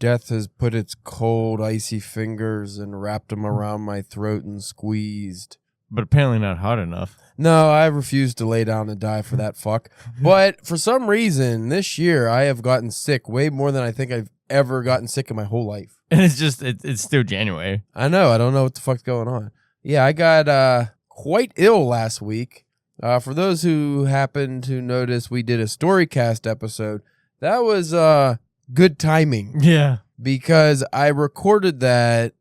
death has put its cold, icy fingers and wrapped them around my throat and squeezed. But apparently not hot enough. No, I refuse to lay down and die for that fuck. But for some reason, this year, I have gotten sick way more than I think I've ever gotten sick in my whole life. And it's still January. I know. I don't know what the fuck's going on. Yeah, I got quite ill last week. For those who happen to notice, we did a Storycast episode. That was good timing. Yeah. Because I recorded that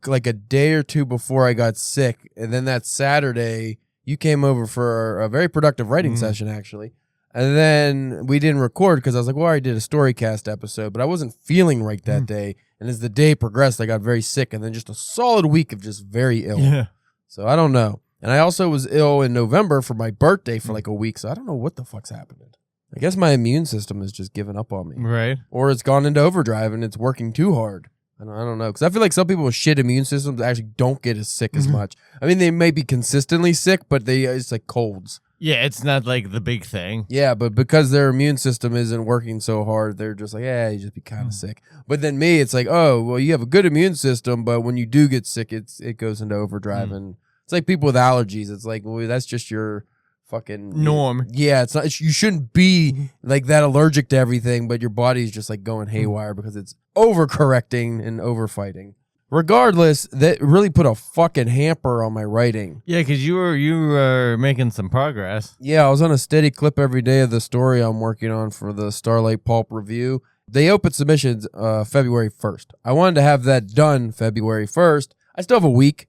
like a day or two before I got sick. And then that Saturday, you came over for a very productive writing session, actually. And then we didn't record because I was like, well, I did a Storycast episode, but I wasn't feeling right that day. And as the day progressed, I got very sick. And then just a solid week of just very ill. Yeah. So I don't know. And I also was ill in November for my birthday for like a week. So I don't know what the fuck's happening. I guess my immune system has just given up on me. Right. Or it's gone into overdrive and it's working too hard. I don't know. Because I feel like some people with shit immune systems actually don't get as sick as much. I mean, they may be consistently sick, but it's like colds. Yeah, it's not like the big thing. Yeah, but because their immune system isn't working so hard, they're just like, yeah, you just be kind of sick. But then me, it's like, oh, well, you have a good immune system, but when you do get sick, it goes into overdrive. And it's like people with allergies. It's like, well, that's just your fucking norm. Yeah, it's not. You shouldn't be like that allergic to everything, but your body's just like going haywire because it's overcorrecting and overfighting. Regardless, that really put a fucking hamper on my writing. Yeah, because you were making some progress. Yeah, I was on a steady clip every day of the story I'm working on for the Starlight Pulp review. They opened submissions February 1st. I wanted to have that done February 1st. I still have a week,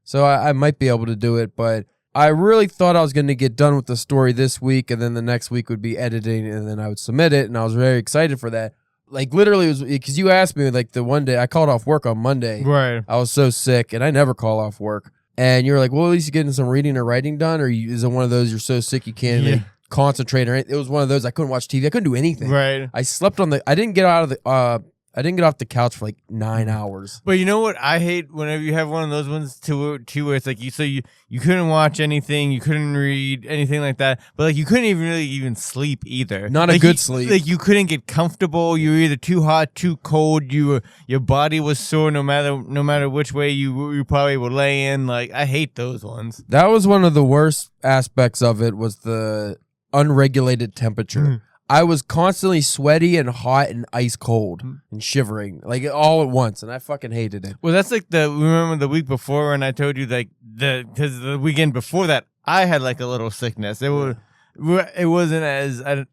so I might be able to do it, but I really thought I was going to get done with the story this week, and then the next week would be editing, and then I would submit it, and I was very excited for that. Like, literally, it was because you asked me, like, the one day I called off work on Monday. Right. I was so sick, and I never call off work. And you were like, well, at least you're getting some reading or writing done, or is it one of those you're so sick you can't like, concentrate? Or anything? It was one of those I couldn't watch TV. I couldn't do anything. Right. I slept on I didn't get out of the I didn't get off the couch for like 9 hours. But you know what I hate whenever you have one of those ones too where it's like you couldn't watch anything, you couldn't read anything like that, but like you couldn't even sleep either. Not a good sleep. Like you couldn't get comfortable. You were either too hot, too cold. Your body was sore no matter which way you probably would lay in. Like I hate those ones. That was one of the worst aspects of it was the unregulated temperature. I was constantly sweaty and hot and ice cold and shivering, like all at once, and I fucking hated it. Well, that's like remember the week before when I told you like because the weekend before that I had like a little sickness. It wasn't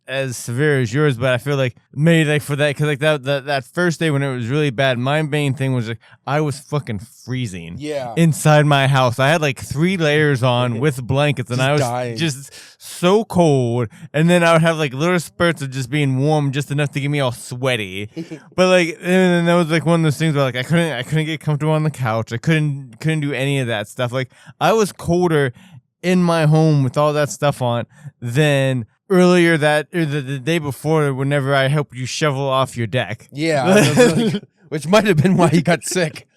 as severe as yours, but I feel like maybe like for that because like that first day when it was really bad, my main thing was like I was fucking freezing. Yeah. Inside my house, I had like 3 layers on with blankets, and I was dying. Just so cold. And then I would have like little spurts of just being warm, just enough to get me all sweaty. But like, and then that was like one of those things where like I couldn't get comfortable on the couch. I couldn't do any of that stuff. Like I was colder in my home with all that stuff on than earlier the day before whenever I helped you shovel off your deck. Yeah, which might have been why you got sick.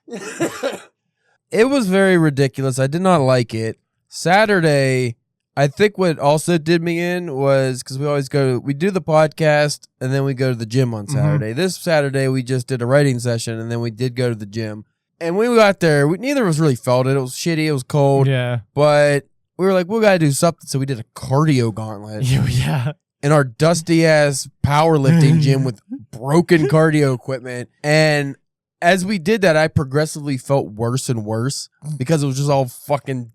It was very ridiculous. I did not like it. Saturday, I think what also did me in was because we do the podcast and then we go to the gym on Saturday. This Saturday, we just did a writing session and then we did go to the gym. And when we got there, neither of us really felt it. It was shitty. It was cold. Yeah. But we were like, we got to do something. So we did a cardio gauntlet. Yeah. In our dusty-ass powerlifting gym with broken cardio equipment. And as we did that, I progressively felt worse and worse because it was just all fucking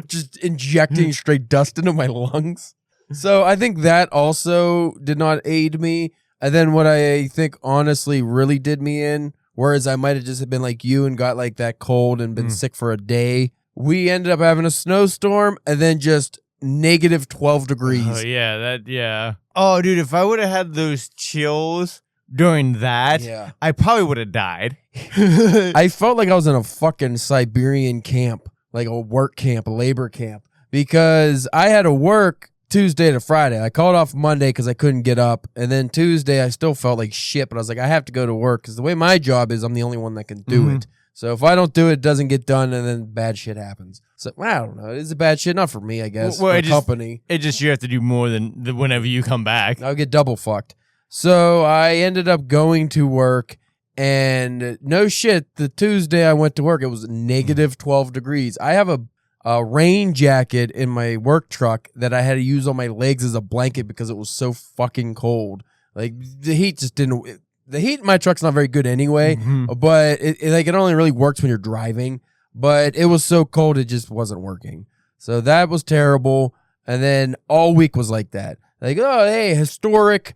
just injecting straight dust into my lungs. So I think that also did not aid me. And then what I think honestly really did me in, whereas I might have just been like you and got like that cold and been sick for a day, we ended up having a snowstorm and then just negative 12 degrees. Oh, yeah. Oh, dude, if I would have had those chills during that, I probably would have died. I felt like I was in a fucking Siberian camp, like a work camp, a labor camp, because I had to work Tuesday to Friday. I called off Monday because I couldn't get up. And then Tuesday, I still felt like shit, but I was like, I have to go to work because the way my job is, I'm the only one that can do it. So if I don't do it, it doesn't get done, and then bad shit happens. So I don't know. It's a bad shit, not for me, I guess. Well, for the company. It just you have to do more than whenever you come back. I'll get double fucked. So I ended up going to work, And no shit, the Tuesday I went to work, it was negative 12 degrees. I have a rain jacket in my work truck that I had to use on my legs as a blanket because it was so fucking cold. Like, the heat just didn't... The heat in my truck's not very good anyway, but it only really works when you're driving. But it was so cold, it just wasn't working. So that was terrible. And then all week was like that. Like, oh, hey, historic...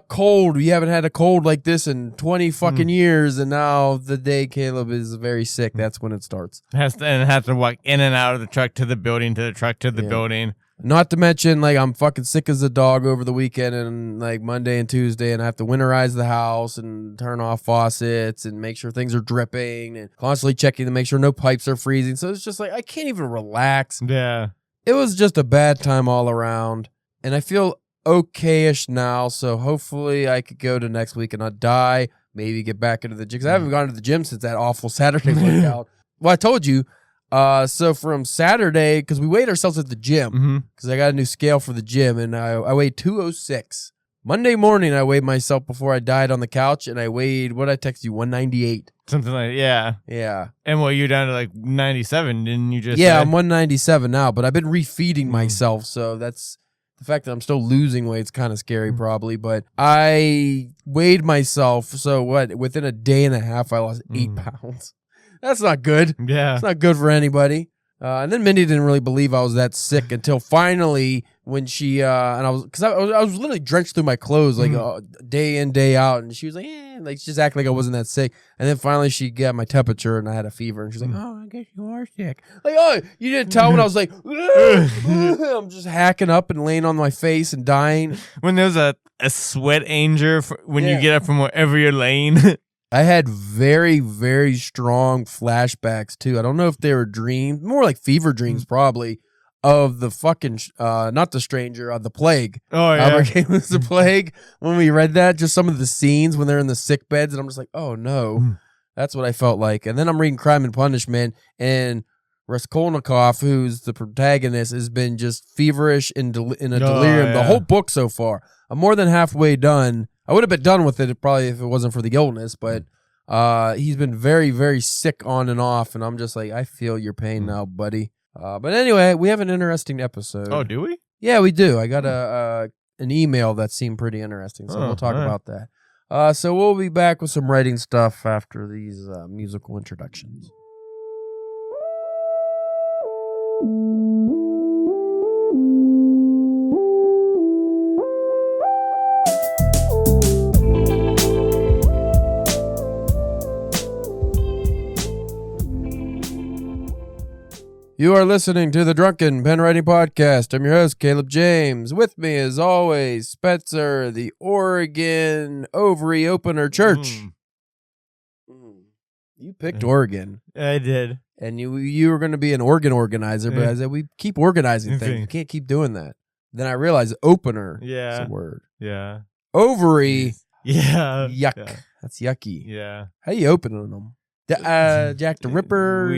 cold. We haven't had a cold like this in 20 fucking years, and now the day Caleb is very sick, that's when it starts. Has to walk in and out of the truck to the building, to the truck to the building. Not to mention, like, I'm fucking sick as a dog over the weekend and like Monday and Tuesday, and I have to winterize the house and turn off faucets and make sure things are dripping and constantly checking to make sure no pipes are freezing. So it's just like I can't even relax. Yeah. It was just a bad time all around, and I feel okay-ish now, so hopefully I could go to next week and not die, maybe get back into the gym, because I haven't gone to the gym since that awful Saturday workout. Well, I told you, so from Saturday, because we weighed ourselves at the gym, because I got a new scale for the gym, and I weighed 206. Monday morning, I weighed myself before I died on the couch, and I weighed, what did I text you, 198. Something like Yeah. And well, you're down to like 97, didn't you just say? I'm 197 now, but I've been refeeding myself, so that's... The fact that I'm still losing weight is kind of scary, probably, but I weighed myself. So within a day and a half, I lost 8 pounds. That's not good. Yeah. It's not good for anybody. And then Mindy didn't really believe I was that sick until finally when she, and I was literally drenched through my clothes, like day in, day out. And she was like, like she just acted like I wasn't that sick. And then finally she got my temperature and I had a fever. And she's like, oh, I guess you are sick. Like, oh, you didn't tell when I was like, I'm just hacking up and laying on my face and dying. When there's a sweat anger when you get up from wherever you're laying. I had very, very strong flashbacks, too. I don't know if they were dreams, more like fever dreams, probably, of the fucking, not the stranger, the plague. Oh, yeah. Albert Camus was the plague. When we read that, just some of the scenes when they're in the sick beds, and I'm just like, oh, no. That's what I felt like. And then I'm reading Crime and Punishment, and Raskolnikov, who's the protagonist, has been just feverish in a delirium the whole book so far. I'm more than halfway done. I would have been done with it probably if it wasn't for the illness, but he's been very, very sick on and off, and I'm just like, I feel your pain now, buddy. But anyway, we have an interesting episode. Oh, do we? Yeah, we do. I got an email that seemed pretty interesting, so we'll talk about that. So we'll be back with some writing stuff after these musical introductions. You are listening to the Drunken Pen Writing Podcast. I'm your host, Caleb James. With me, as always, Spencer, the Oregon Ovary Opener Church. You picked Oregon. I did. And you were going to be an organ organizer, but I said, we keep organizing things. You can't keep doing that. Then I realized opener is a word. Yeah. Ovary. Yeah. Yuck. Yeah. That's yucky. Yeah. How you opening them? Jack the Ripper?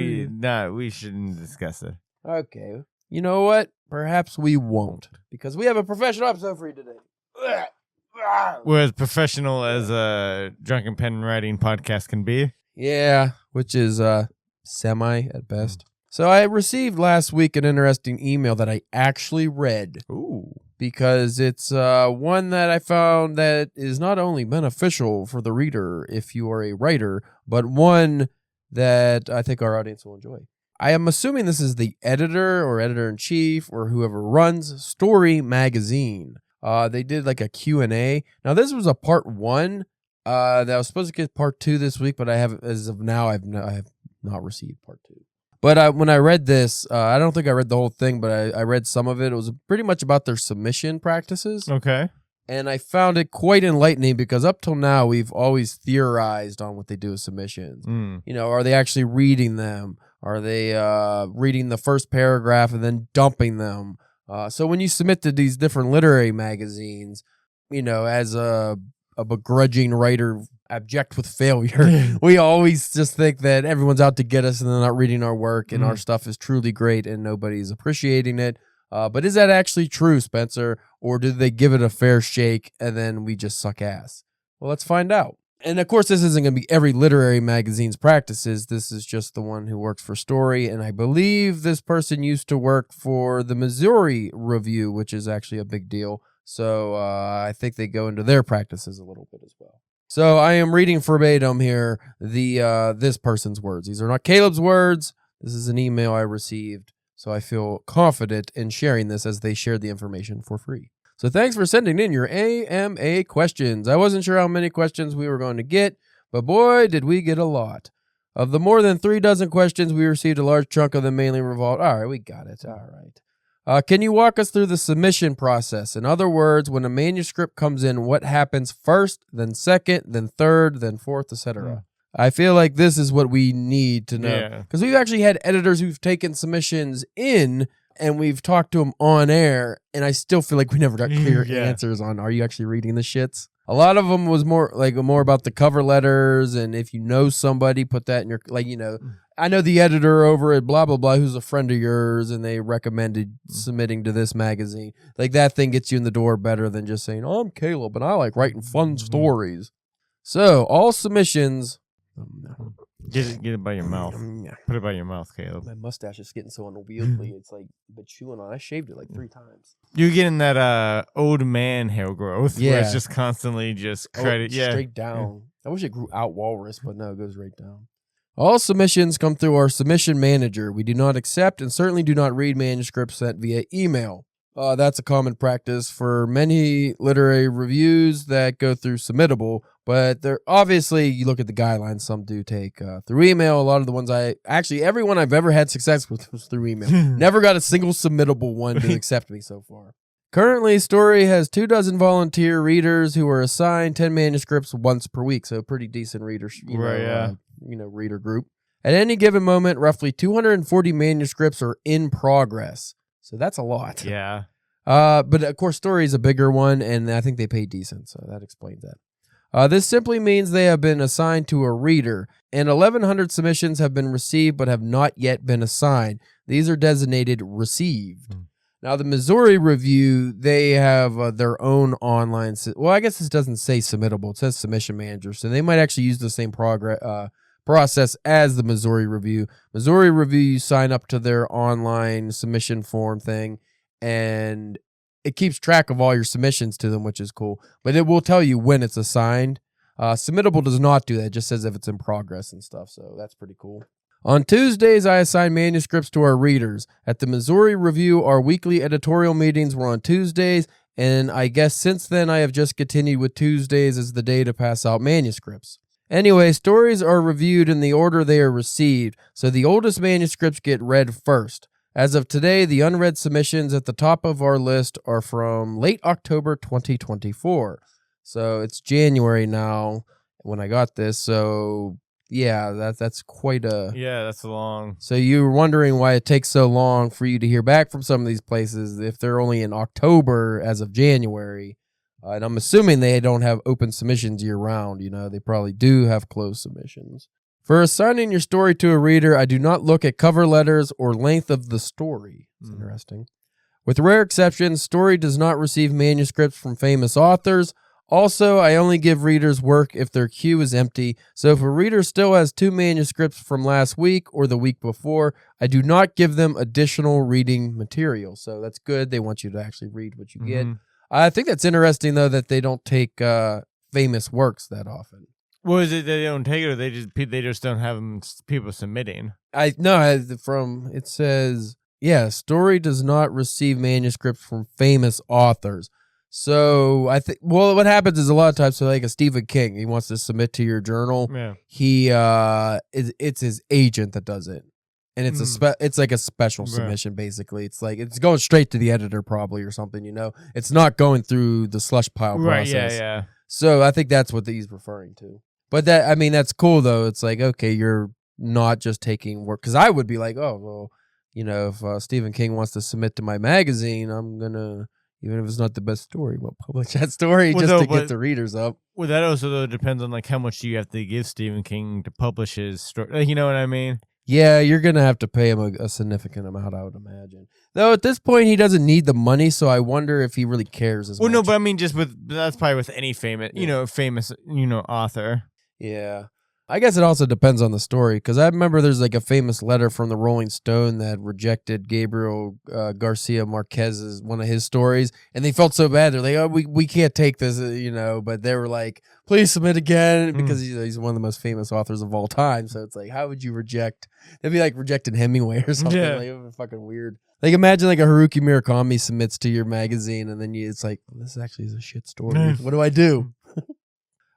We shouldn't discuss it. Okay. You know what? Perhaps we won't, because we have a professional episode for you today. We're as professional as a Drunken Pen Writing podcast can be. Yeah, which is semi at best. So I received last week an interesting email that I actually read. Ooh. Because it's one that I found that is not only beneficial for the reader if you are a writer, but one that I think our audience will enjoy. I am assuming this is the editor or editor-in-chief or whoever runs Story Magazine. They did like a Q&A. Now, this was a part 1 that I was supposed to get part 2 this week, but I have, as of now, I have not received part 2. But when I read this, I don't think I read the whole thing, but I read some of it. It was pretty much about their submission practices. Okay. And I found it quite enlightening because up till now, we've always theorized on what they do with submissions. You know, are they actually reading them? Are they reading the first paragraph and then dumping them? So when you submit to these different literary magazines, you know, as a begrudging writer abject with failure, we always just think that everyone's out to get us and they're not reading our work and our stuff is truly great and nobody's appreciating it. But is that actually true, Spencer? Or did they give it a fair shake and then we just suck ass? Well, let's find out. And of course, this isn't going to be every literary magazine's practices. This is just the one who works for Story. And I believe this person used to work for the Missouri Review, which is actually a big deal. So I think they go into their practices a little bit as well. So I am reading verbatim here this person's words. These are not Caleb's words. This is an email I received. So I feel confident in sharing this as they shared the information for free. So thanks for sending in your AMA questions. I wasn't sure how many questions we were going to get, but boy, did we get a lot. Of the more than 36 questions, we received a large chunk of them mainly revolved. All right, we got it. All right. Can you walk us through the submission process? In other words, when a manuscript comes in, what happens first, then second, then third, then fourth, etc.? I feel like this is what we need to know. Because we've actually had editors who've taken submissions in, and we've talked to them on air, and I still feel like we never got clear answers on, are you actually reading the shits? A lot of them was more about the cover letters, and if you know somebody, put that in your, I know the editor over at blah, blah, blah, who's a friend of yours, and they recommended submitting to this magazine. Like, that thing gets you in the door better than just saying, oh, I'm Caleb, and I like writing fun stories. So, all submissions... Get it by your mouth. Put it by your mouth, Caleb. My mustache is getting so unwieldy. It's like been chewing on. I shaved it like 3 times. You're getting that old man hair growth. Where it's just constantly just credit. Straight down. I wish it grew out walrus, but no, it goes right down. All submissions come through our submission manager. We do not accept and certainly do not read manuscripts sent via email. That's a common practice for many literary reviews that go through Submittable, but they're obviously, you look at the guidelines, some do take through email. A lot of the ones everyone I've ever had success with was through email. Never got a single Submittable one to accept me so far. Currently, Story has 24 volunteer readers who are assigned 10 manuscripts once per week, so a pretty decent reader, reader group. At any given moment, roughly 240 manuscripts are in progress. So that's a lot. Yeah. But of course, Story is a bigger one, and I think they pay decent, so that explains that. This simply means they have been assigned to a reader, and 1,100 submissions have been received but have not yet been assigned. These are designated received. Now, the Missouri Review, they have their own online... Well, I guess this doesn't say Submittable. It says Submission Manager, so they might actually use the same process as the Missouri Review. Missouri Review, you sign up to their online submission form thing, and it keeps track of all your submissions to them, which is cool. But it will tell you when it's assigned. Submittable does not do that. It just says if it's in progress and stuff, so that's pretty cool. On Tuesdays, I assign manuscripts to our readers. At the Missouri Review, our weekly editorial meetings were on Tuesdays, and I guess since then I have just continued with Tuesdays as the day to pass out manuscripts. Anyway, stories are reviewed in the order they are received, so the oldest manuscripts get read first. As of today, the unread submissions at the top of our list are from late October 2024. So it's January now when I got this, so yeah, that's quite a... Yeah, that's long. So you were wondering why it takes so long for you to hear back from some of these places if they're only in October as of January. And I'm assuming they don't have open submissions year-round. They probably do have closed submissions. For assigning your story to a reader, I do not look at cover letters or length of the story. It's interesting. With rare exceptions, Story does not receive manuscripts from famous authors. Also, I only give readers work if their queue is empty. So if a reader still has 2 manuscripts from last week or the week before, I do not give them additional reading material. So that's good. They want you to actually read what you get. I think that's interesting, though, that they don't take famous works that often. Well, is it they don't take it, or they just don't have people submitting? It says, Story does not receive manuscripts from famous authors. So I think, what happens is a lot of times, so like a Stephen King, he wants to submit to your journal. Yeah. It's his agent that does it. And it's like a special submission, basically. It's like it's going straight to the editor, probably, or something. It's not going through the slush pile process. Yeah. So I think that's what he's referring to. But that's cool though. It's like, okay, you're not just taking work, because I would be like, oh well, if Stephen King wants to submit to my magazine, I'm gonna, even if it's not the best story, we'll publish that story to get the readers up. Well, that also though depends on like how much you have to give Stephen King to publish his story. You know what I mean? Yeah, you're going to have to pay him a significant amount, I would imagine. Though at this point, he doesn't need the money, so I wonder if he really cares as much. Well, no, but I mean, that's probably with any famous, author. Yeah. I guess it also depends on the story, because I remember there's like a famous letter from the Rolling Stone that rejected Gabriel Garcia Marquez's one of his stories, and they felt so bad. They're like, oh, we can't take this, but they were like, please submit again, because he's one of the most famous authors of all time. So it's like, how would you reject? It'd be like rejecting Hemingway or something. Yeah. Like, it would be fucking weird. Like, imagine like a Haruki Murakami submits to your magazine, and then it's like, well, this actually is a shit story. What do I do?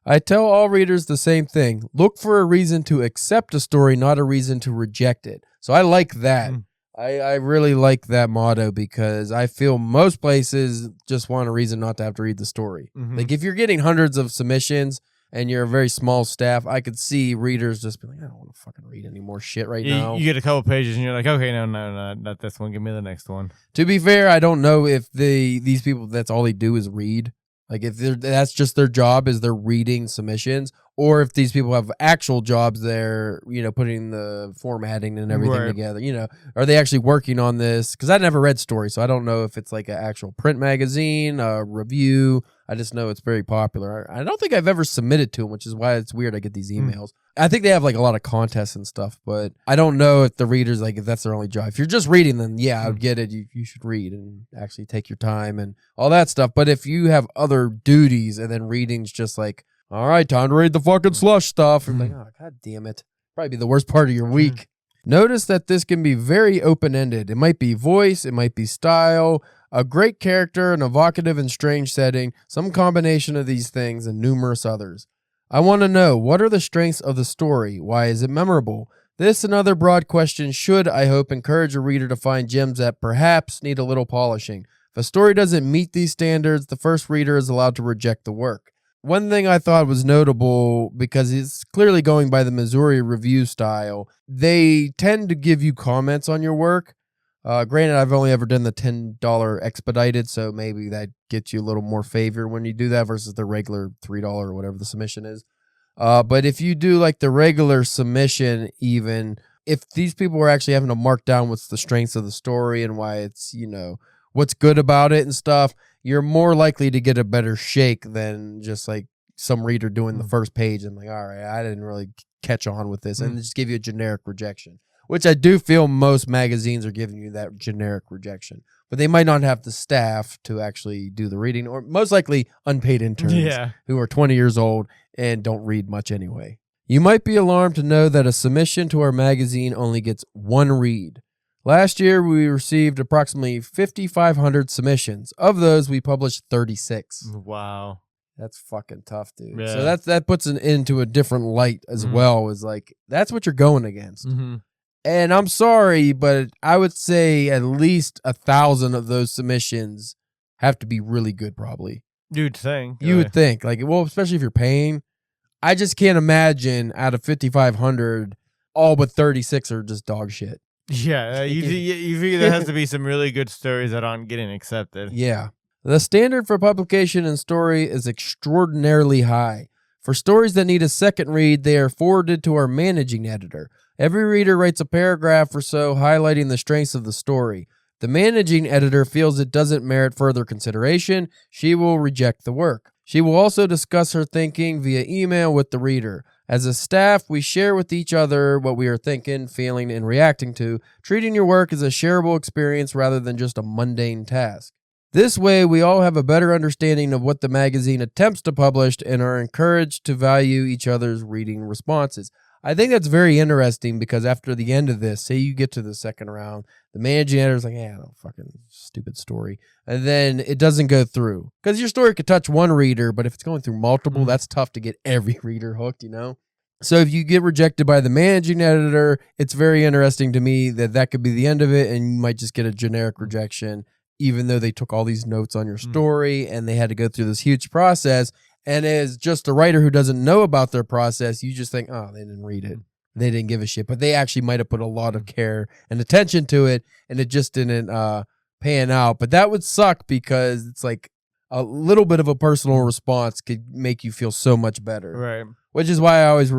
I tell all readers the same thing. Look for a reason to accept a story, not a reason to reject it. So I like that. I really like that motto, because I feel most places just want a reason not to have to read the story. Like, if you're getting hundreds of submissions and you're a very small staff, I could see readers just be like, I don't want to fucking read any more shit right now. You get a couple pages and you're like, okay, no, not this one. Give me the next one. To be fair, I don't know if these people, that's all they do is read. Like, if that's just their job, is they're reading submissions, or if these people have actual jobs, they're, putting the formatting and everything together, are they actually working on this? Because I never read stories, so I don't know if it's like an actual print magazine, a review. I just know it's very popular. I don't think I've ever submitted to them, which is why it's weird I get these emails. I think they have like a lot of contests and stuff, but I don't know if the readers, like, if that's their only job. If you're just reading, then yeah, I would get it. You should read and actually take your time and all that stuff. But if you have other duties and then reading's just like, all right, time to read the fucking Slush stuff, and like, oh, god damn it. Probably be the worst part of your week. Notice that this can be very open-ended. It might be voice, it might be style, a great character, an evocative and strange setting, some combination of these things, and numerous others. I want to know, what are the strengths of the story? Why is it memorable? This and other broad questions should, I hope, encourage a reader to find gems that perhaps need a little polishing. If a story doesn't meet these standards, the first reader is allowed to reject the work. One thing I thought was notable, because it's clearly going by the Missouri review style, they tend to give you comments on your work. Granted, I've only ever done the $10 expedited, so maybe that gets you a little more favor when you do that versus the regular $3 or whatever the submission is. But if you do like the regular submission, even if these people are actually having to mark down what's the strengths of the story and why it's, what's good about it and stuff, you're more likely to get a better shake than just like some reader doing the first page and like, all right, I didn't really catch on with this, and just give you a generic rejection. Which I do feel most magazines are giving you that generic rejection. But they might not have the staff to actually do the reading, or most likely unpaid interns who are 20 years old and don't read much anyway. You might be alarmed to know that a submission to our magazine only gets one read. Last year, we received approximately 5,500 submissions. Of those, we published 36. Wow. That's fucking tough, dude. Yeah. So that puts it into a different light as well. Is like, that's what you're going against. And I'm sorry, but I would say at least 1,000 of those submissions have to be really good, probably. You'd think. You would think. Like, well, especially if you're paying. I just can't imagine out of 5,500, all but 36 are just dog shit. Yeah, you figure there has to be some really good stories that aren't getting accepted. Yeah. The standard for publication and story is extraordinarily high. For stories that need a second read, they are forwarded to our managing editor. Every reader writes a paragraph or so highlighting the strengths of the story. The managing editor feels it doesn't merit further consideration. She will reject the work. She will also discuss her thinking via email with the reader. As a staff, we share with each other what we are thinking, feeling, and reacting to, treating your work as a shareable experience rather than just a mundane task. This way, we all have a better understanding of what the magazine attempts to publish and are encouraged to value each other's reading responses. I think that's very interesting, because after the end of this, say you get to the second round, the managing editor's like, no, fucking stupid story. And then it doesn't go through. Because your story could touch one reader, but if it's going through multiple, that's tough to get every reader hooked, So if you get rejected by the managing editor, it's very interesting to me that could be the end of it, and you might just get a generic rejection, even though they took all these notes on your story and they had to go through this huge process. And as just a writer who doesn't know about their process, you just think, oh, they didn't read it. They didn't give a shit. But they actually might have put a lot of care and attention to it, and it just didn't pan out. But that would suck, because it's like a little bit of a personal response could make you feel so much better. Right. Which is why I always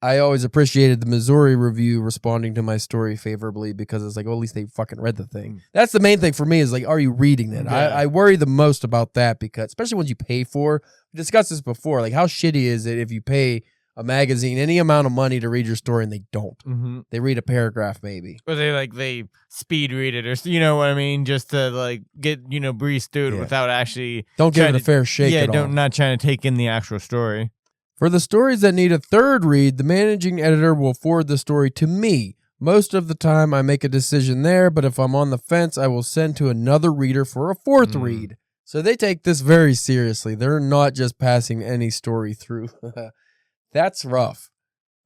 I always appreciated the Missouri review responding to my story favorably because it's like, well, at least they fucking read the thing. That's the main thing for me is like, are you reading it? Yeah. I worry the most about that because, especially ones you pay for. We discussed this before. Like, how shitty is it if you pay a magazine any amount of money to read your story and they don't? Mm-hmm. They read a paragraph maybe. Or they speed read it, or you know what I mean, just to like get breeze through it without actually don't give it a fair shake. Not trying to take in the actual story. For the stories that need a third read, the managing editor will forward the story to me. Most of the time, I make a decision there, but if I'm on the fence, I will send to another reader for a fourth read. So they take this very seriously. They're not just passing any story through. That's rough.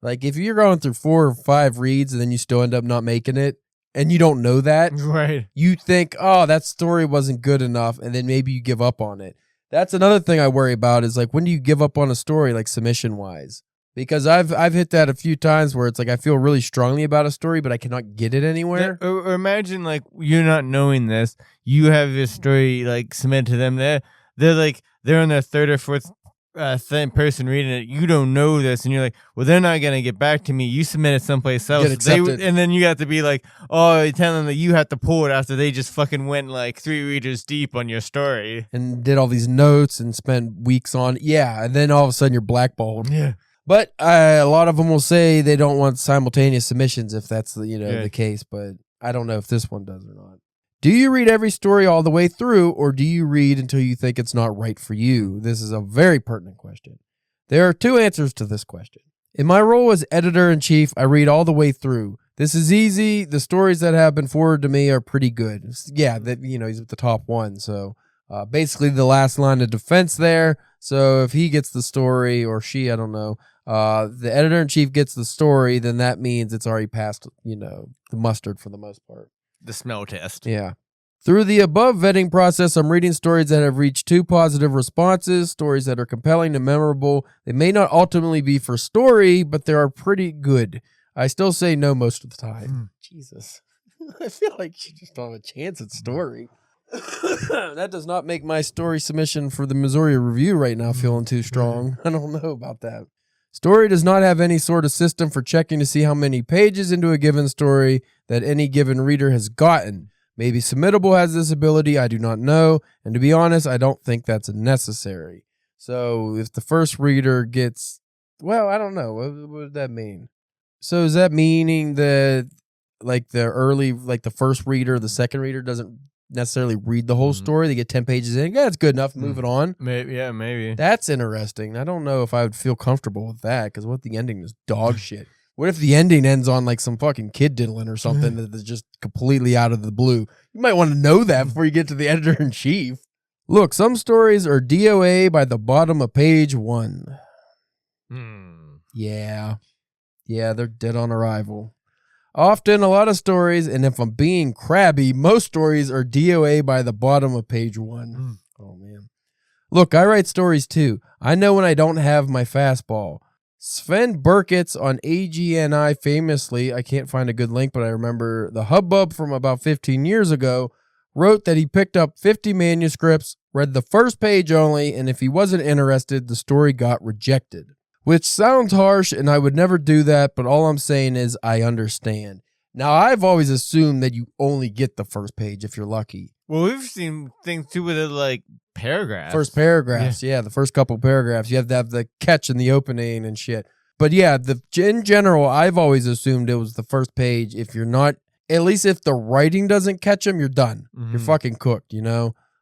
Like, if you're going through 4 or 5 reads and then you still end up not making it, and you don't know that, right? You think, oh, that story wasn't good enough, and then maybe you give up on it. That's another thing I worry about is like, when do you give up on a story, like submission wise? Because I've hit that a few times where it's like I feel really strongly about a story, but I cannot get it anywhere. Or imagine like you're not knowing this, you have this story like submitted to them. They're on their third or fourth person reading it. You don't know this, and you're like, well, they're not gonna get back to me. You submitted someplace else, and then you have to be like, oh, you tell them that you have to pull it after they just fucking went like 3 readers deep on your story and did all these notes and spent weeks on and then all of a sudden you're blackballed. Yeah. But a lot of them will say they don't want simultaneous submissions if that's the case, but I don't know if this one does or not. Do you read every story all the way through, or do you read until you think it's not right for you? This is a very pertinent question. There are 2 answers to this question. In my role as editor-in-chief, I read all the way through. This is easy. The stories that have been forwarded to me are pretty good. Yeah, he's at the top one, so basically the last line of defense there. So if he gets the story, or she, I don't know, the editor-in-chief gets the story, then that means it's already passed, the mustard for the most part. The smell test. Yeah. Through the above vetting process, I'm reading stories that have reached 2 positive responses, stories that are compelling and memorable. They may not ultimately be for story, but they are pretty good. I still say no most of the time. Jesus. I feel like you just don't have a chance at story. That does not make my story submission for the Missouri Review right now feeling too strong. I don't know about that. Story does not have any sort of system for checking to see how many pages into a given story that any given reader has gotten. Maybe Submittable has this ability, I do not know, and to be honest, I don't think that's necessary. So if the first reader gets, I don't know, what would that mean? So is that meaning that like the first reader, the second reader doesn't necessarily read the whole story? They get 10 pages in, it's good enough, move it on. Maybe. That's interesting. I don't know if I would feel comfortable with that, because what if the ending is dog shit? What if the ending ends on like some fucking kid diddling or something that is just completely out of the blue? You might want to know that before you get to the editor-in-chief. Look, some stories are DOA by the bottom of page 1. Yeah, they're dead on arrival. Often, a lot of stories, and if I'm being crabby, most stories are DOA by the bottom of page 1. Oh, man. Look, I write stories too. I know when I don't have my fastball. Sven Burkitz on AGNI famously, I can't find a good link, but I remember the hubbub from about 15 years ago, wrote that he picked up 50 manuscripts, read the first page only, and if he wasn't interested, the story got rejected. Which sounds harsh, and I would never do that, but all I'm saying is I understand. Now, I've always assumed that you only get the first page if you're lucky. Well, we've seen things too with it, like paragraphs. First paragraphs, yeah, the first couple paragraphs. You have to have the catch in the opening and shit. But yeah, in general, I've always assumed it was the first page. If you're not, at least if the writing doesn't catch them, you're done. You're fucking cooked,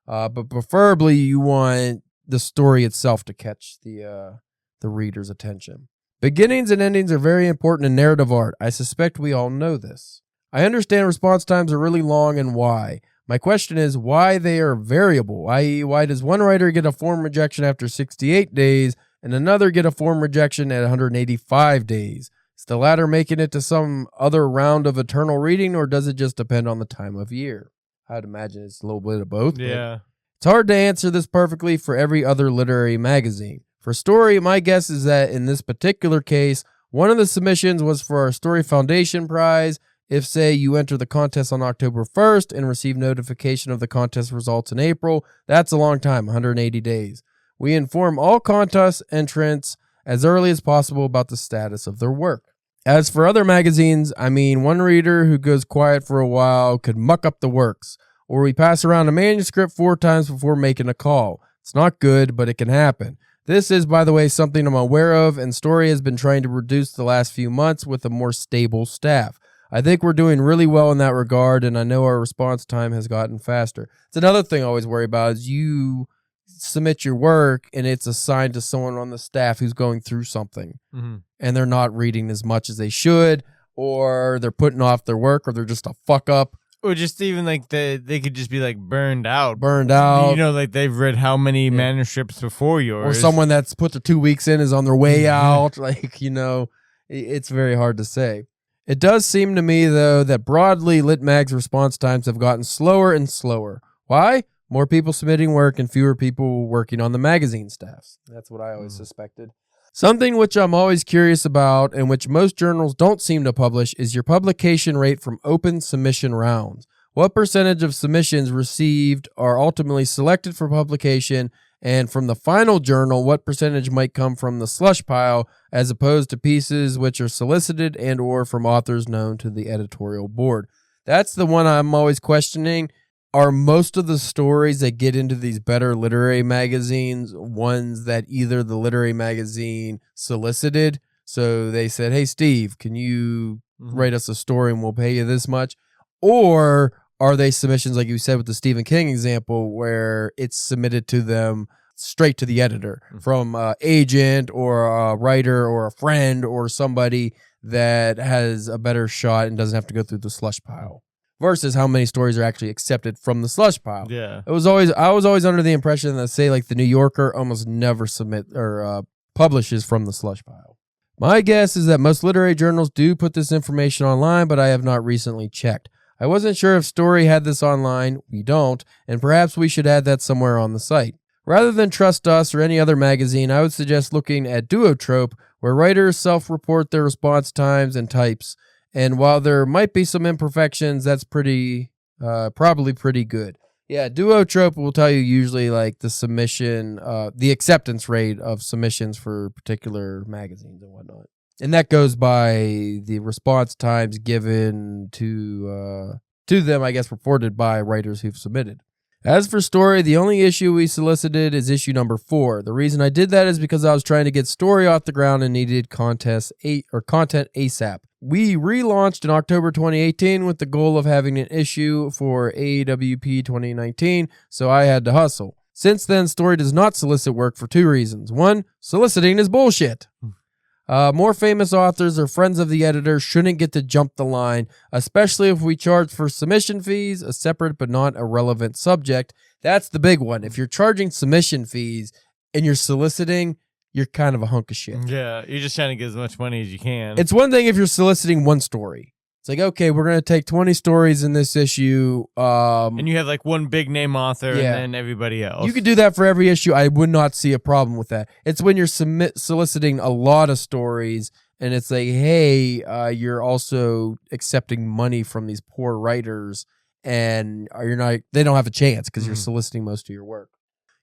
But preferably, you want the story itself to catch the reader's attention. Beginnings and endings are very important in narrative art. I suspect we all know this. I understand response times are really long and why. My question is why they are variable, i.e. why does one writer get a form rejection after 68 days and another get a form rejection at 185 days? Is the latter making it to some other round of eternal reading, or does it just depend on the time of year? I'd imagine it's a little bit of both. Yeah. It's hard to answer this perfectly for every other literary magazine. For story, my guess is that in this particular case, one of the submissions was for our Story Foundation prize. If, say, you enter the contest on October 1st and receive notification of the contest results in April, that's a long time, 180 days. We inform all contest entrants as early as possible about the status of their work. As for other magazines, I mean, one reader who goes quiet for a while could muck up the works, or we pass around a manuscript 4 times before making a call. It's not good, but it can happen. This is, by the way, something I'm aware of, and Story has been trying to reduce the last few months with a more stable staff. I think we're doing really well in that regard, and I know our response time has gotten faster. It's another thing I always worry about is you submit your work and it's assigned to someone on the staff who's going through something and they're not reading as much as they should, or they're putting off their work, or they're just a fuck up. Or just even like they could just be like burned out. You know, like they've read how many manuscripts before yours. Or someone that's put the 2 weeks in is on their way out. Like, you know, it's very hard to say. It does seem to me, though, that broadly Lit Mag's response times have gotten slower and slower. Why? More people submitting work and fewer people working on the magazine staffs. That's what I always suspected. Something which I'm always curious about and which most journals don't seem to publish is your publication rate from open submission rounds. What percentage of submissions received are ultimately selected for publication, and from the final journal, what percentage might come from the slush pile as opposed to pieces which are solicited and or from authors known to the editorial board? That's the one I'm always questioning. Are most of the stories that get into these better literary magazines ones that either the literary magazine solicited? So they said, hey, Steve, can you write us a story and we'll pay you this much? Or are they submissions, like you said with the Stephen King example, where it's submitted to them straight to the editor from an agent or a writer or a friend or somebody that has a better shot and doesn't have to go through the slush pile? Versus how many stories are actually accepted from the slush pile. Yeah, I was always under the impression that, say, like the New Yorker almost never submit or publishes from the slush pile. My guess is that most literary journals do put this information online, but I have not recently checked. I wasn't sure if Story had this online. We don't, and perhaps we should add that somewhere on the site. Rather than trust us or any other magazine, I would suggest looking at Duotrope, where writers self-report their response times and types. And while there might be some imperfections, that's probably pretty good. Yeah, Duotrope will tell you usually like the submission, the acceptance rate of submissions for particular magazines and whatnot. And that goes by the response times given to them, I guess, reported by writers who've submitted. As for Story, the only issue we solicited is issue number 4. The reason I did that is because I was trying to get Story off the ground and needed content ASAP. We relaunched in October 2018 with the goal of having an issue for AWP 2019, so I had to hustle. Since then, Story does not solicit work for 2 reasons. 1, soliciting is bullshit. More famous authors or friends of the editor shouldn't get to jump the line, especially if we charge for submission fees, a separate but not irrelevant subject. That's the big one. If you're charging submission fees and you're soliciting, you're kind of a hunk of shit. Yeah, you're just trying to get as much money as you can. It's one thing if you're soliciting one story. It's like, okay, we're going to take 20 stories in this issue. And you have like one big name author and then everybody else. You could do that for every issue. I would not see a problem with that. It's when you're soliciting a lot of stories and it's like, hey, you're also accepting money from these poor writers and they don't have a chance because you're soliciting most of your work.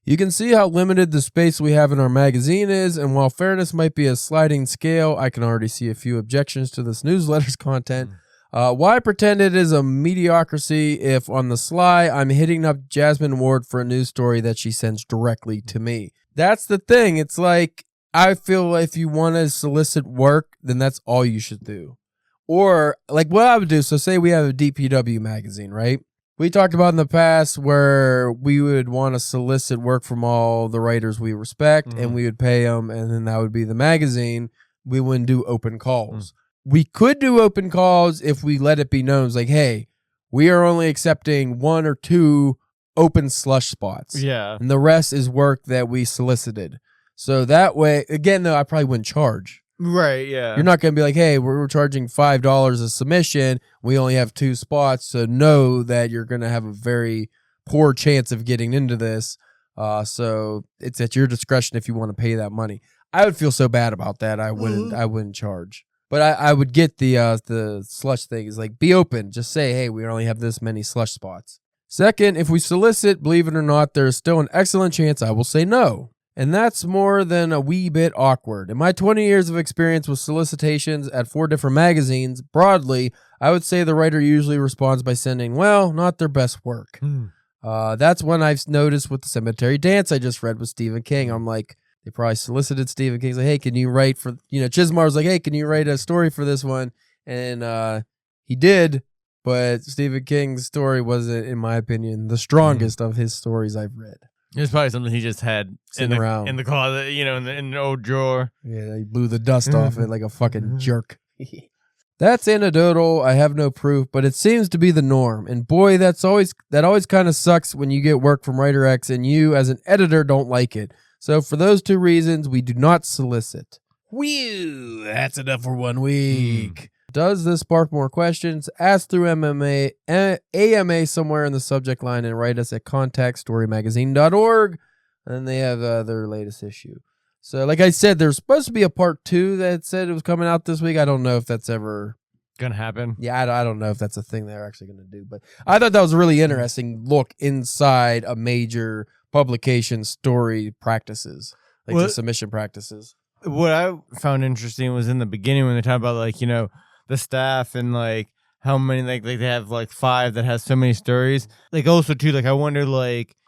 You can see how limited the space we have in our magazine is, and while fairness might be a sliding scale, I can already see a few objections to this newsletter's content. Why pretend it is a mediocrity if on the sly I'm hitting up Jasmine Ward for a news story that she sends directly to me? That's the thing. It's like, I feel if you want to solicit work, then that's all you should do. Or like what I would do, so say we have a DPW magazine, right? We talked about in the past where we would want to solicit work from all the writers we respect and we would pay them, and then that would be the magazine. We wouldn't do open calls. We could do open calls if we let it be known. It's like, hey, we are only accepting 1 or 2 open slush spots. Yeah. And the rest is work that we solicited. So that way, again, though, I probably wouldn't charge. Right, yeah. You're not going to be like, hey, we're charging $5 a submission. We only have 2 spots. So know that you're going to have a very poor chance of getting into this. So it's at your discretion if you want to pay that money. I would feel so bad about that. I wouldn't charge. But I would get the slush thing is like, be open. Just say, hey, we only have this many slush spots. Second, if we solicit, believe it or not, there's still an excellent chance I will say no. And that's more than a wee bit awkward. In my 20 years of experience with solicitations at 4 different magazines, broadly, I would say the writer usually responds by sending, well, not their best work. That's when I've noticed with the Cemetery Dance I just read with Stephen King. I'm like, they probably solicited Stephen King. Like, hey, can you write for, Chismar was like, hey, can you write a story for this one? And he did, but Stephen King's story wasn't, in my opinion, the strongest of his stories I've read. It's probably something he just had sitting around in the closet, in the old drawer. Yeah, he blew the dust off it like a fucking jerk. That's anecdotal. I have no proof, but it seems to be the norm. And boy, that always kind of sucks when you get work from Writer X and you, as an editor, don't like it. So for those 2 reasons, we do not solicit. Whew, that's enough for 1 week. Does this spark more questions? Ask through AMA somewhere in the subject line and write us at contactstorymagazine.org. And they have their latest issue. So like I said, there's supposed to be a part 2 that said it was coming out this week. I don't know if that's ever gonna happen. Yeah, I don't know if that's a thing they're actually going to do. But I thought that was a really interesting look inside a major publication story practices, like the submission practices. What I found interesting was in the beginning when they talk about the staff and how many they have 5 that has so many stories. Also too, I wonder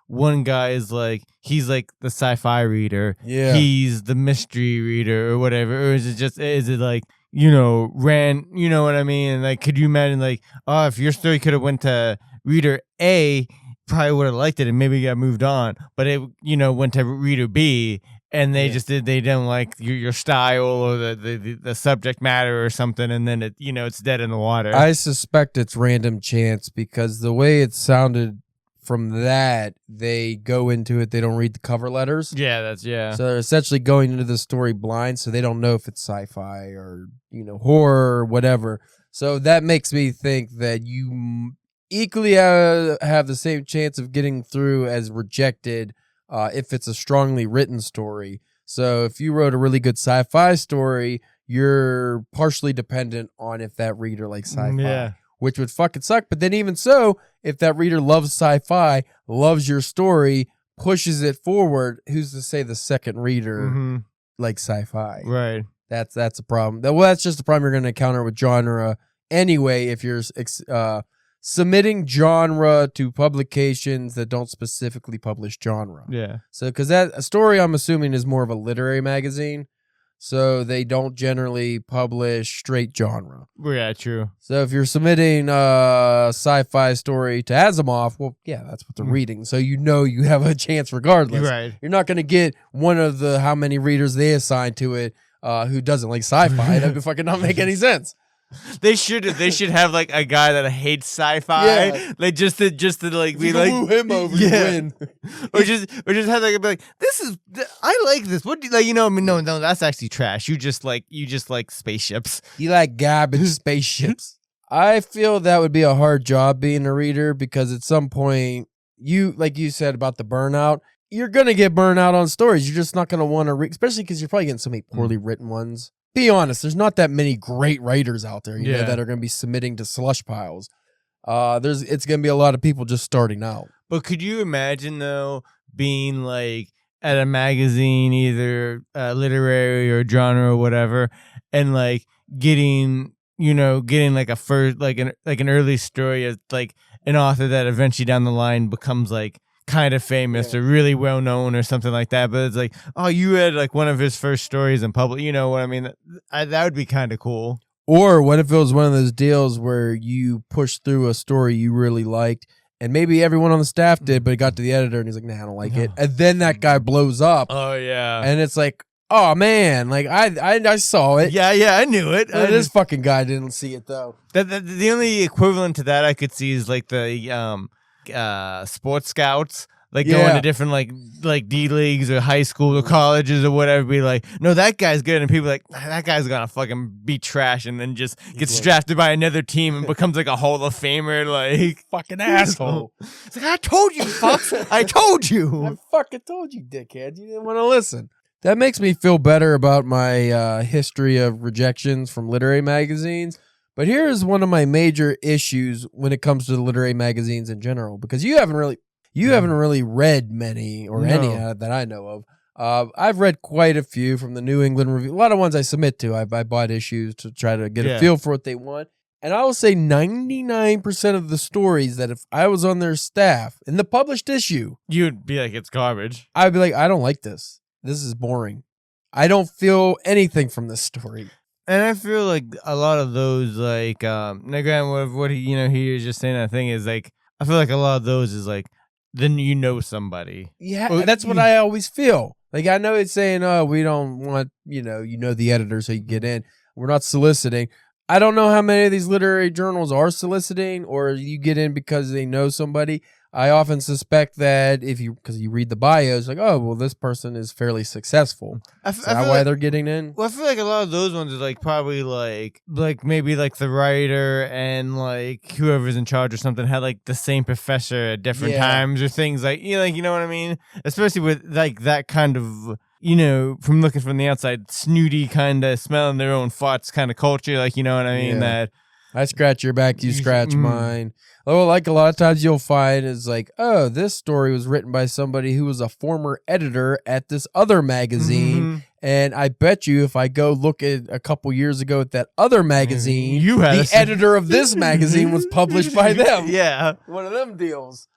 one guy is he's the sci-fi reader. Yeah. He's the mystery reader or whatever. Or is it ran, you know what I mean? Could you imagine if your story could have went to reader A, probably would have liked it and maybe got moved on, but it, went to reader B and they they don't like your style or the subject matter or something, and then it's dead in the water. I suspect it's random chance because the way it sounded from that, they go into it, they don't read the cover letters. Yeah, So they're essentially going into the story blind, so they don't know if it's sci-fi or horror or whatever. So that makes me think that you equally have the same chance of getting through as rejected if it's a strongly written story. So if you wrote a really good sci-fi story, you're partially dependent on if that reader likes sci-fi, which would fucking suck. But then even so, if that reader loves sci-fi, loves your story, pushes it forward, who's to say the second reader likes sci-fi? Right. That's a problem. Well, that's just a problem you're going to encounter with genre anyway if you're submitting genre to publications that don't specifically publish genre. Yeah. So, because a story, I'm assuming, is more of a literary magazine, so they don't generally publish straight genre. Yeah, true. So if you're submitting a sci-fi story to Asimov, well, yeah, that's what they're reading. So you have a chance regardless. Right. You're not going to get one of the how many readers they assign to it who doesn't like sci-fi. That would fucking not make any sense. They should have a guy that hates sci-fi, just to be move him over to win, or just have be this is I like this. What do you no, that's actually trash. You just like spaceships. You like garbage spaceships. I feel that would be a hard job being a reader because at some point you said about the burnout, you're gonna get burnt out on stories. You're just not gonna want to read, especially because you're probably getting so many poorly written ones. Be honest, there's not that many great writers out there, you know, that are going to be submitting to slush piles. It's going to be a lot of people just starting out. But could you imagine though being at a magazine, either literary or genre or whatever, and getting a first an early story of an author that eventually down the line becomes kind of famous or really well known or something like that, but it's oh, you read one of his first stories in public, you know what I mean? That would be kind of cool. Or what if it was one of those deals where you push through a story you really liked and maybe everyone on the staff did, but it got to the editor and he's like, nah, I don't like it. And then that guy blows up. Oh yeah. And it's oh man, I saw it. Yeah, I knew it. This fucking guy didn't see it though. The only equivalent to that I could see is the sports scouts going to different D leagues or high school or colleges or whatever, be no, that guy's good, and people that guy's gonna fucking be trash, and then just gets drafted by another team and becomes a Hall of Famer, fucking asshole. It's I told you, fucks. I told you. I fucking told you, dickhead. You didn't want to listen. That makes me feel better about my history of rejections from literary magazines. But here's one of my major issues when it comes to the literary magazines in general, because you haven't really read many or any that I know I've read quite a few from the New England Review. A lot of ones I submit to. I bought issues to try to get a feel for what they want. And I will say 99% of the stories that if I was on their staff in the published issue, you'd be like, it's garbage. I'd be like, I don't like this. This is boring. I don't feel anything from this story. And I feel like a lot of those, like, now granted, what he was just saying, that thing is like, I feel like a lot of those is like, then you know somebody. Yeah, that's what I always feel. Like, I know it's saying, oh, we don't want, you know the editor so you get in. We're not soliciting. I don't know how many of these literary journals are soliciting or you get in because they know somebody. I often suspect that because you read the bios, like, oh, well, this person is fairly successful. Is that why they're getting in? Well, I feel like a lot of those ones are like probably like maybe like the writer and like whoever's in charge or something had like the same professor at different times or things like, you know what I mean? Especially with like that kind of, from looking from the outside, snooty kind of smelling their own farts kind of culture, like, you know what I mean? That I scratch your back, you scratch mine. Oh, like a lot of times you'll find is like, oh, this story was written by somebody who was a former editor at this other magazine. Mm-hmm. And I bet you if I go look at a couple years ago at that other magazine, the editor of this magazine was published by them. Yeah. One of them deals.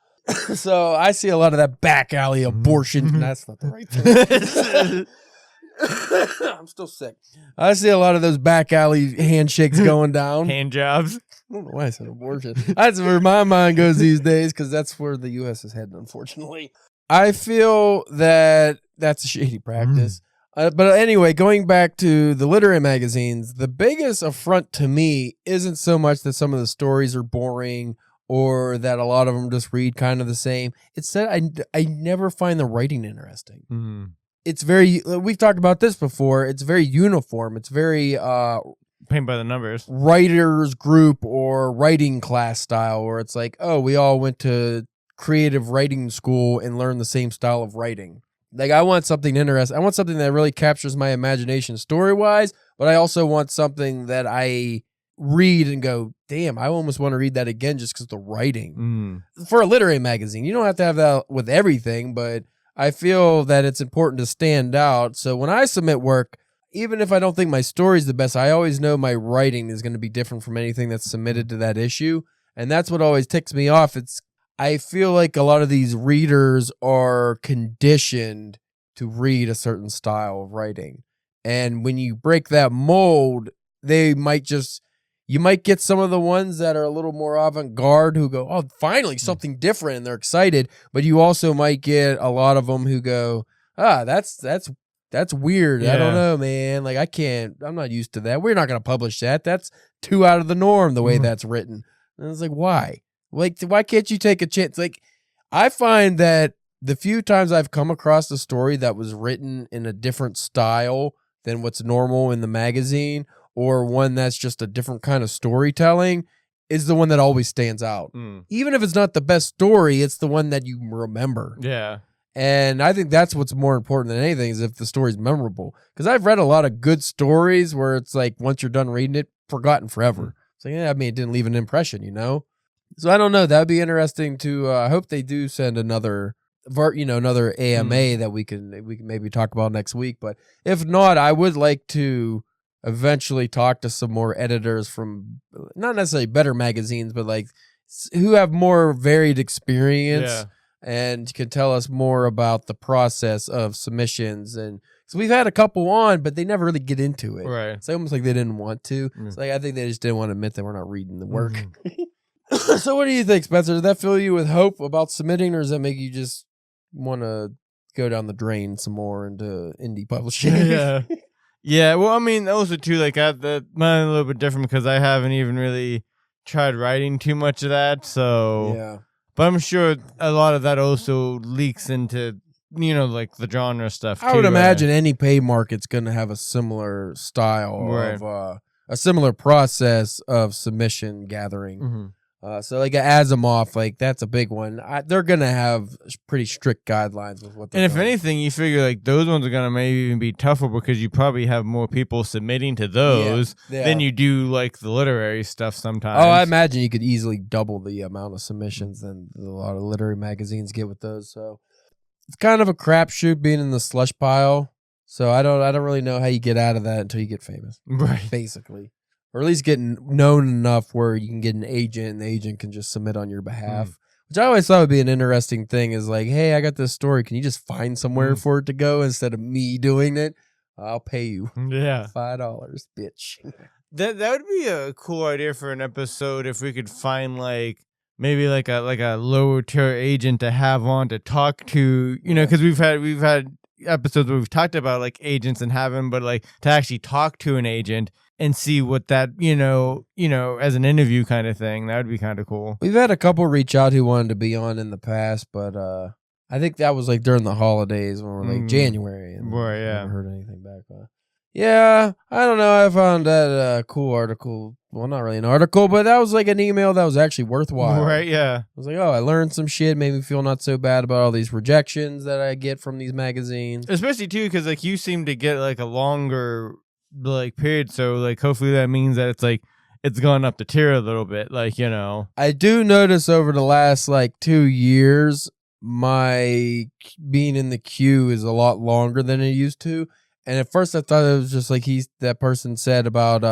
So I see a lot of that back alley abortion. That's not the right thing. I'm still sick. I see a lot of those back alley handshakes going down. Hand jobs. I don't know why I said abortion. That's where my mind goes these days because that's where the U.S. is heading, unfortunately. I feel that that's a shady practice. But anyway, going back to the literary magazines, the biggest affront to me isn't so much that some of the stories are boring or that a lot of them just read kind of the same. It's that I never find the writing interesting. Mm-hmm. It's very, we've talked about this before, it's very uniform. It's very paint by the numbers. Writers group or writing class style where it's like, oh, we all went to creative writing school and learned the same style of writing. Like, I want something interesting. I want something that really captures my imagination story-wise, but I also want something that I read and go, damn, I almost want to read that again just because the writing. For a literary magazine, you don't have to have that with everything, but I feel that it's important to stand out. So when I submit work, even if I don't think my story's the best, I always know my writing is going to be different from anything that's submitted to that issue. And that's what always ticks me off. I feel like a lot of these readers are conditioned to read a certain style of writing. And when you break that mold, you might get some of the ones that are a little more avant-garde who go, oh, finally something different, and they're excited. But you also might get a lot of them who go, that's weird. Yeah. I don't know, man. Like, I'm not used to that. We're not going to publish that. That's too out of the norm the way that's written. And it's like, why? Like, why can't you take a chance? Like, I find that the few times I've come across a story that was written in a different style than what's normal in the magazine, or one that's just a different kind of storytelling, is the one that always stands out. Even if it's not the best story, it's the one that you remember. Yeah. And I think that's what's more important than anything is if the story's memorable. Because I've read a lot of good stories where it's like, once you're done reading it, forgotten forever. So yeah, I mean, it didn't leave an impression, So I don't know. That'd be interesting to. I hope they do send another AMA that we can maybe talk about next week. But if not, I would like to eventually talk to some more editors from not necessarily better magazines, but like who have more varied experience and can tell us more about the process of submissions. And so we've had a couple on, but they never really get into it. Right. It's almost like they didn't want to. It's like I think they just didn't want to admit that we're not reading the work. So what do you think, Spencer? Does that fill you with hope about submitting, or does that make you just want to go down the drain some more into indie publishing? Yeah. Yeah, well, I mean, also, too, like, mine a little bit different because I haven't even really tried writing too much of that, so... Yeah. But I'm sure a lot of that also leaks into, like, the genre stuff, too. I would imagine any pay market's going to have a similar style of... a similar process of submission gathering. So like Asimov, like that's a big one. They're going to have pretty strict guidelines with what they're doing. And if anything, you figure like those ones are going to maybe even be tougher because you probably have more people submitting to those than you do like the literary stuff sometimes. Oh, I imagine you could easily double the amount of submissions than a lot of literary magazines get with those. it's kind of a crapshoot being in the slush pile. So I don't really know how you get out of that until you get famous, Right. basically, or at least getting known enough where you can get an agent and the agent can just submit on your behalf. Which I always thought would be an interesting thing. Is like, hey, I got this story. Can you just find somewhere for it to go instead of me doing it? I'll pay you $5, bitch. That would be a cool idea for an episode if we could find like maybe like a lower tier agent to have on to talk to, you know, because we've had episodes where we've talked about like agents and having, but like to actually talk to an agent and see what that, you know, as an interview kind of thing, that would be kind of cool. We've had a couple reach out who wanted to be on in the past, but I think that was like during the holidays when we're like January. And Boy, I yeah. haven't heard anything back. Yeah, I don't know. I found that cool article. Well, not really an article, but that was like an email that was actually worthwhile. Right, yeah. I was like, oh, I learned some shit. Made me feel not so bad about all these rejections that I get from these magazines. Especially, too, because like you seem to get like a longer like period. So like hopefully that means that it's like it's gone up the tier a little bit. Like, you know. I do notice over the last like 2 years, my being in the queue is a lot longer than it used to. And at first I thought it was just like that person said about,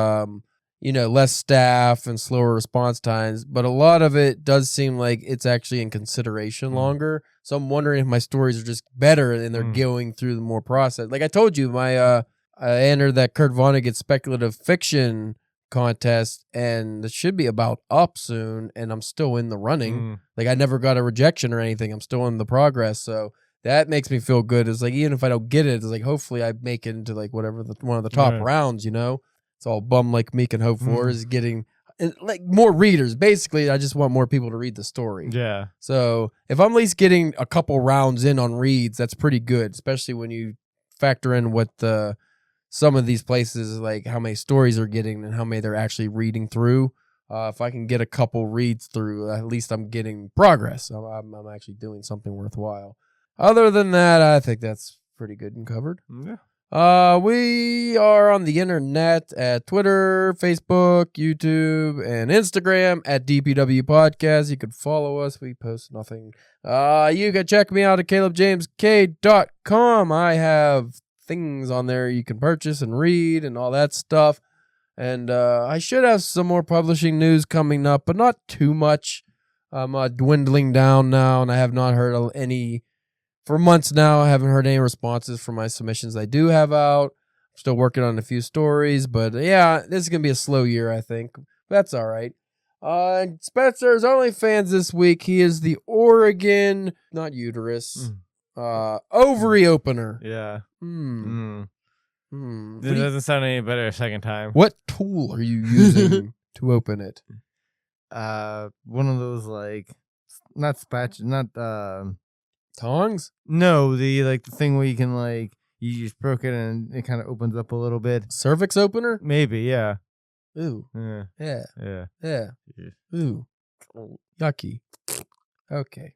less staff and slower response times. But a lot of it does seem like it's actually in consideration longer. So I'm wondering if my stories are just better and they're going through the more process. Like I told you, I entered that Kurt Vonnegut speculative fiction contest and it should be about up soon. And I'm still in the running. Like I never got a rejection or anything. I'm still in the progress. So that makes me feel good. It's like, even if I don't get it, it's like, hopefully I make it into like whatever one of the top rounds, you know? It's all bum like me can hope for is getting like more readers. Basically, I just want more people to read the story. Yeah. So if I'm at least getting a couple rounds in on reads, that's pretty good, especially when you factor in what some of these places, like how many stories they're getting and how many they're actually reading through. If I can get a couple reads through, at least I'm getting progress. I'm actually doing something worthwhile. Other than that, I think that's pretty good and covered. Yeah. We are on the internet at Twitter, Facebook, YouTube, and Instagram at DPW Podcast. You can follow us. We post nothing. You can check me out at CalebJamesK.com. I have things on there you can purchase and read and all that stuff. And I should have some more publishing news coming up, but not too much. I'm dwindling down now, and I have not heard any... For months now, I haven't heard any responses from my submissions I do have out. I'm still working on a few stories, but yeah, this is going to be a slow year, I think. That's all right. Spencer's OnlyFans this week. He is the Oregon, not uterus, ovary opener. Yeah. This doesn't sound any better a second time. What tool are you using to open it? One of those like, not spatula, not tongs? No, the thing where you can like you just broke it and it kind of opens up a little bit. Cervix opener? Maybe, yeah. Ooh. Yeah. Yeah. Yeah. Yeah. Ooh. Yucky. Okay.